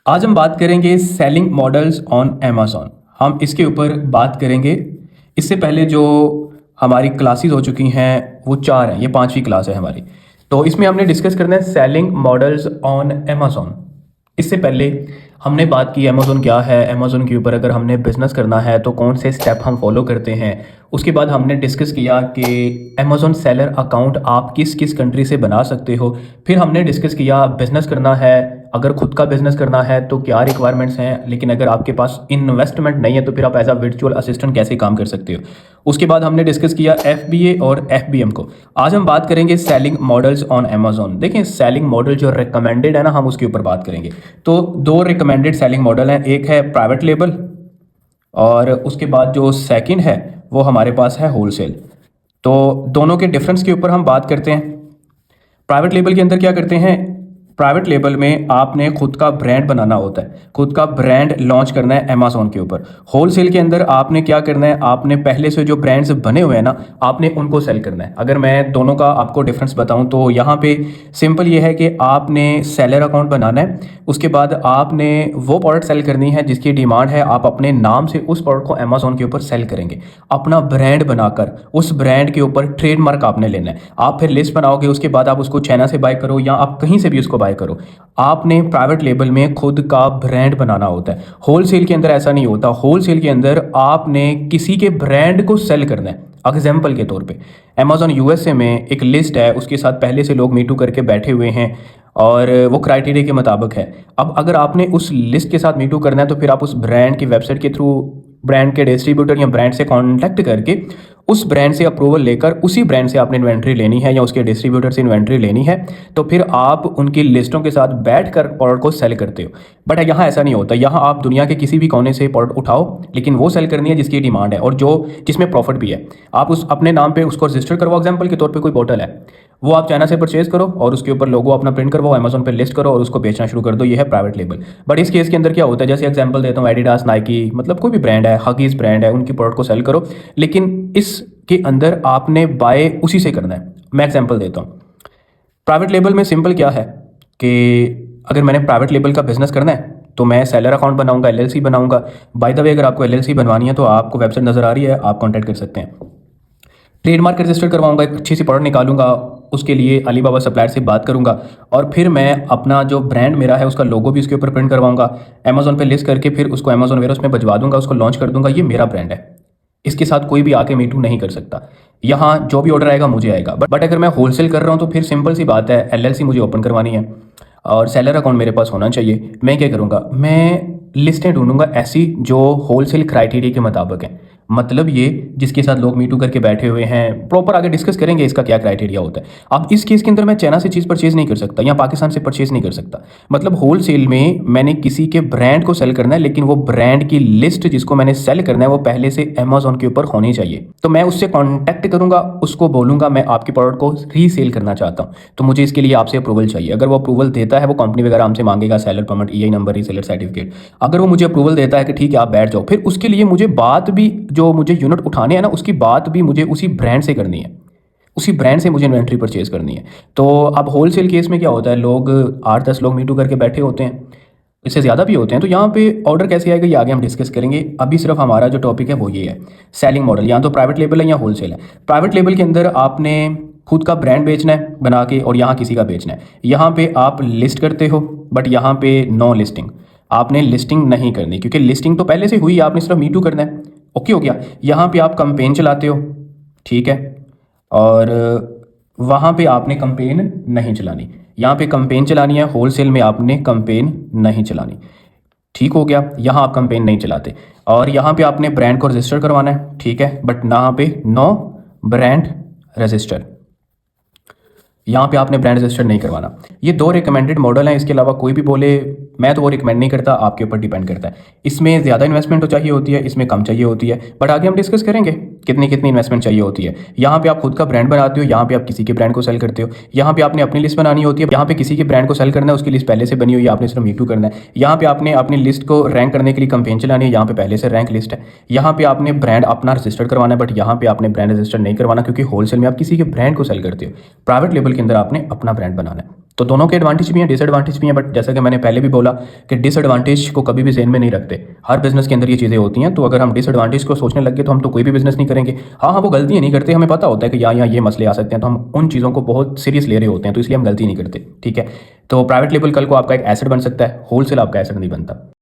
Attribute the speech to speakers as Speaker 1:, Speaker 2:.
Speaker 1: आज हम बात करेंगे सेलिंग मॉडल्स ऑन अमेज़न। हम इसके ऊपर बात करेंगे। इससे पहले जो हमारी क्लासेस हो चुकी हैं वो 4 हैं, ये 5वीं क्लास है हमारी। तो इसमें हमने डिस्कस करना है सेलिंग मॉडल्स ऑन अमेज़न। इससे पहले हमने बात की अमेज़न क्या है, अमेज़न के ऊपर अगर हमने बिज़नेस करना है तो कौन से स्टेप हम फॉलो करते हैं। उसके बाद हमने डिस्कस किया कि अमेज़न सेलर अकाउंट आप किस किस कंट्री से बना सकते हो। फिर हमने डिस्कस किया बिज़नेस करना है, अगर खुद का बिज़नेस करना है तो क्या रिक्वायरमेंट्स हैं, लेकिन अगर आपके पास इन्वेस्टमेंट नहीं है तो फिर आप एज अ वर्चुअल असिस्टेंट कैसे काम कर सकते हो। उसके बाद हमने डिस्कस किया FBA और FBM को। आज हम बात करेंगे सेलिंग मॉडल्स ऑन अमेज़न। देखें, सेलिंग मॉडल जो रिकमेंडेड है ना, हम उसके ऊपर बात करेंगे। तो 2 रिकमेंडेड सेलिंग मॉडल हैं, एक है प्राइवेट लेबल और उसके बाद जो सेकंड है वो हमारे पास है होलसेल। तो दोनों के डिफरेंस के ऊपर हम बात करते हैं। प्राइवेट लेबल के अंदर क्या करते हैं, प्राइवेट लेबल में आपने खुद का ब्रांड बनाना होता है, खुद का ब्रांड लॉन्च करना है अमेज़न के ऊपर। होलसेल के अंदर आपने क्या करना है, आपने पहले से जो ब्रांड्स बने हुए हैं ना, आपने उनको सेल करना है। अगर मैं दोनों का आपको डिफरेंस बताऊं तो यहाँ पे सिंपल ये है कि आपने सेलर अकाउंट बनाना है, उसके बाद आपने वो प्रोडक्ट सेल करनी है जिसकी डिमांड है, आप अपने नाम से उस प्रोडक्ट को अमेज़न के ऊपर सेल करेंगे। अपना ब्रांड बनाकर उस ब्रांड के ऊपर ट्रेडमार्क आपने लेना है। आप फिर लिस्ट बनाओगे, उसके बाद आप उसको चाइना से बाय करो या आप कहीं से भी उसको बाय करो। आपने प्राइवेट लेबल में खुद का ब्रांड बनाना होता है। होलसेल के अंदर ऐसा नहीं होता। होलसेल के अंदर आपने किसी के ब्रांड को सेल करना है। एग्जाम्पल के तौर पे अमेज़न USA में एक लिस्ट है, उसके साथ पहले से लोग मीटू करके बैठे हुए हैं और वो क्राइटेरिया के मुताबिक है। अब अगर आपने उस लिस्ट के साथ मीटू करना है तो फिर आप उस ब्रांड की वेबसाइट के थ्रू ब्रांड के डिस्ट्रीब्यूटर या ब्रांड से कांटेक्ट करके उस ब्रांड से अप्रूवल लेकर उसी ब्रांड से आपने इन्वेंट्री लेनी है या उसके डिस्ट्रीब्यूटर से इन्वेंट्री लेनी है। तो फिर आप उनकी लिस्टों के साथ बैठकर प्रोडक्ट को सेल करते हो। बट यहाँ ऐसा नहीं होता। यहाँ आप दुनिया के किसी भी कोने से प्रोडक्ट उठाओ, लेकिन वो सेल करनी है जिसकी डिमांड है और जो जिसमें प्रॉफिट भी है। आप उस अपने नाम पे उसको रजिस्टर करवाओ। एग्जाम्पल के तौर पर कोई बॉटल है, वो आप चाइना से परचेज करो और उसके ऊपर लोगो अपना प्रिंट करवाओ, अमेज़न पे लिस्ट करो और उसको बेचना शुरू कर दो। ये है प्राइवेट लेबल। बट इस केस के अंदर क्या होता है, जैसे एग्जांपल देता हूँ, एडिडास, नाइकी, मतलब कोई भी ब्रांड है, हगीज ब्रांड है, उनकी प्रोडक्ट को सेल करो, लेकिन इसके अंदर आपने बाय उसी से करना है। मैं एग्जाम्पल देता हूँ। प्राइवेट लेबल में सिंपल क्या है कि अगर मैंने प्राइवेट लेबल का बिजनेस करना है तो मैं सेलर अकाउंट बनाऊंगा, LLC बनाऊंगा। बाय द वे, अगर आपको LLC बनवानी है तो आपको वेबसाइट नज़र आ रही है, आप कॉन्टैक्ट कर सकते हैं। ट्रेडमार्क रजिस्टर करवाऊंगा, एक अच्छी सी प्रोडक्ट निकालूंगा, उसके लिए अलीबाबा सप्लायर से बात करूंगा और फिर मैं अपना जो ब्रांड मेरा है उसका लोगो भी उसके ऊपर प्रिंट करवाऊंगा, अमेज़न पे लिस्ट करके फिर उसको अमेज़न वेयरहाउस में भिजवा दूंगा, उसको लॉन्च कर दूंगा। ये मेरा ब्रांड है, इसके साथ कोई भी आके मीटू नहीं कर सकता। यहाँ जो भी ऑर्डर आएगा मुझे आएगा। बट अगर मैं होलसेल कर रहा हूँ तो फिर सिंपल सी बात है, LLC मुझे ओपन करवानी है और सेलर अकाउंट मेरे पास होना चाहिए। मैं क्या करूँगा, मैं लिस्टें ढूंढूंगा ऐसी जो होलसेल क्राइटेरिया के मुताबिक है। मतलब ये जिसके साथ लोग मीटू करके बैठे हुए हैं। प्रॉपर आगे डिस्कस करेंगे इसका क्या क्राइटेरिया होता है। अब इस केस के अंदर मैं चाइना से चीज़ परचेज नहीं कर सकता या पाकिस्तान से परचेज नहीं कर सकता। मतलब होलसेल में मैंने किसी के ब्रांड को सेल करना है, लेकिन वो ब्रांड की लिस्ट जिसको मैंने सेल करना है वो पहले से अमेज़न के ऊपर होनी चाहिए। तो मैं उससे कॉन्टैक्ट करूंगा, उसको बोलूंगा मैं आपकी प्रोडक्ट को रीसेल करना चाहता हूँ, तो मुझे इसके लिए आपसे अप्रूवल चाहिए। अगर वो अप्रूवल देता है, वो कंपनी वगैरह हमसे मांगेगा seller permit, EI number, reseller certificate. अगर वो मुझे अप्रूवल देता है कि ठीक है आप बैठ जाओ, फिर उसके लिए मुझे बात भी, जो मुझे यूनिट उठाने हैं ना, उसकी बात भी मुझे उसी ब्रांड से करनी है, उसी ब्रांड से मुझे इन्वेंट्री परचेज करनी है। तो अब होलसेल केस में क्या होता है, लोग 8-10 लोग मीटू करके बैठे होते हैं, इससे ज़्यादा भी होते हैं। तो यहाँ पे ऑर्डर कैसे आएगा ये आगे हम डिस्कस करेंगे। अभी सिर्फ हमारा जो टॉपिक है वो ये है, सेलिंग मॉडल। यहाँ तो प्राइवेट लेबल है या होलसेल है। प्राइवेट लेबल के अंदर आपने खुद का ब्रांड बेचना है बना के और यहाँ किसी का बेचना है। यहाँ पे आप लिस्ट करते हो, बट यहाँ पे नो लिस्टिंग। आपने लिस्टिंग नहीं करनी क्योंकि लिस्टिंग तो पहले से हुई, आपने सिर्फ मीटू करना है। ओके हो गया। यहाँ पे आप कंपेन चलाते हो, ठीक है, और वहाँ पे आपने कंपेन नहीं चलानी। यहाँ पे कंपेन चलानी है, होलसेल में आपने कंपेन नहीं चलानी। ठीक हो गया। यहाँ आप कंपेन नहीं चलाते और यहाँ पे आपने ब्रांड को रजिस्टर करवाना है, ठीक है, बट यहाँ पे नो ब्रांड रजिस्टर, यहाँ पे आपने ब्रांड रजिस्टर नहीं करवाना। ये 2 रिकमेंडेड मॉडल हैं, इसके अलावा कोई भी बोले मैं तो वो रिकमेंड नहीं करता, आपके ऊपर डिपेंड करता है। इसमें ज़्यादा इन्वेस्टमेंट तो चाहिए होती है, इसमें कम चाहिए होती है, बट आगे हम डिस्कस करेंगे कितनी कितनी इन्वेस्टमेंट चाहिए होती है। यहाँ पे आप खुद का ब्रांड बनाते हो, यहाँ पे आप किसी के ब्रांड को सेल करते हो। यहाँ पे आपने अपनी लिस्ट बनानी होती है, यहाँ पे किसी के ब्रांड को सेल करना है, उसकी लिस्ट पहले से बनी हुई है, आपने सिर्फ मीटू करना है। यहाँ पे आपने अपनी लिस्ट को रैंक करने के लिए कंपेन चलानी है, यहाँ पे पहले से रैंक लिस्ट है। यहाँ पे आपने ब्रांड अपना रजिस्टर करवाना है, बट यहाँ पे आपने ब्रांड रजिस्टर नहीं करवाना क्योंकि होलसेल में आप किसी के ब्रांड को सेल करते हो। प्राइवेट लेबल के अंदर आपने अपना ब्रांड बनाना है। तो दोनों के एडवांटेज भी हैं, डिसएडवांटेज भी हैं, बट जैसा कि मैंने पहले भी बोला कि डिसएडवांटेज को कभी भी ज़हन में नहीं रखते। हर बिजनेस के अंदर ये चीज़ें होती हैं, तो अगर हम डिसएडवांटेज को सोचने लग गए तो हम तो कोई भी बिजनेस नहीं करेंगे। हाँ हाँ, वो गलतियाँ नहीं करते, हमें पता होता है कि यहाँ ये मसले आ सकते हैं, तो हम उन चीज़ों को बहुत सीरियस ले रहे होते हैं, तो इसलिए हम गलती नहीं करते। ठीक है, तो प्राइवेट लेबल कल को आपका एक एसेट बन सकता है, होलसेल आपका एसेट नहीं बनता।